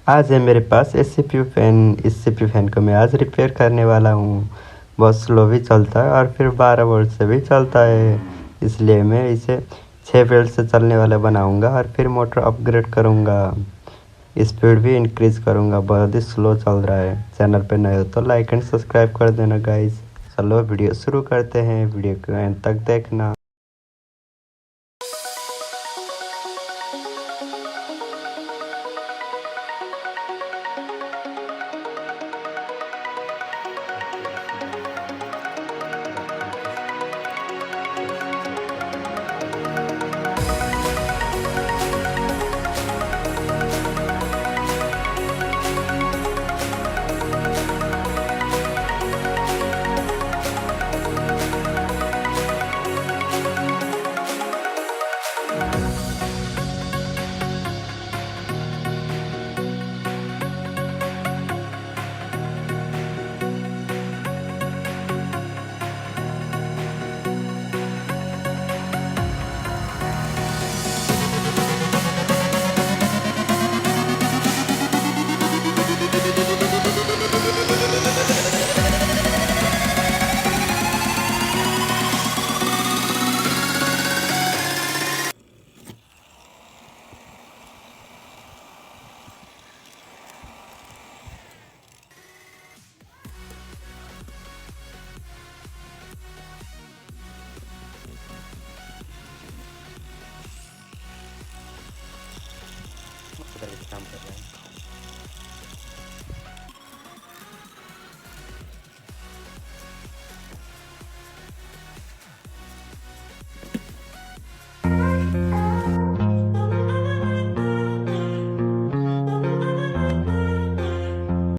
आज है मेरे पास ये CPU फैन। इस CPU फैन को मैं आज रिपेयर करने वाला हूँ। बहुत स्लो भी चलता है और फिर 12 वोल्ट से भी चलता है, इसलिए मैं इसे 6 वोल्ट से चलने वाला बनाऊँगा और फिर मोटर अपग्रेड करूँगा, स्पीड भी इंक्रीज़ करूँगा। बहुत ही स्लो चल रहा है। चैनल पे नए हो तो लाइक एंड सब्सक्राइब कर देना गाइस। चलो वीडियो शुरू करते हैं, वीडियो को एंड तक देखना।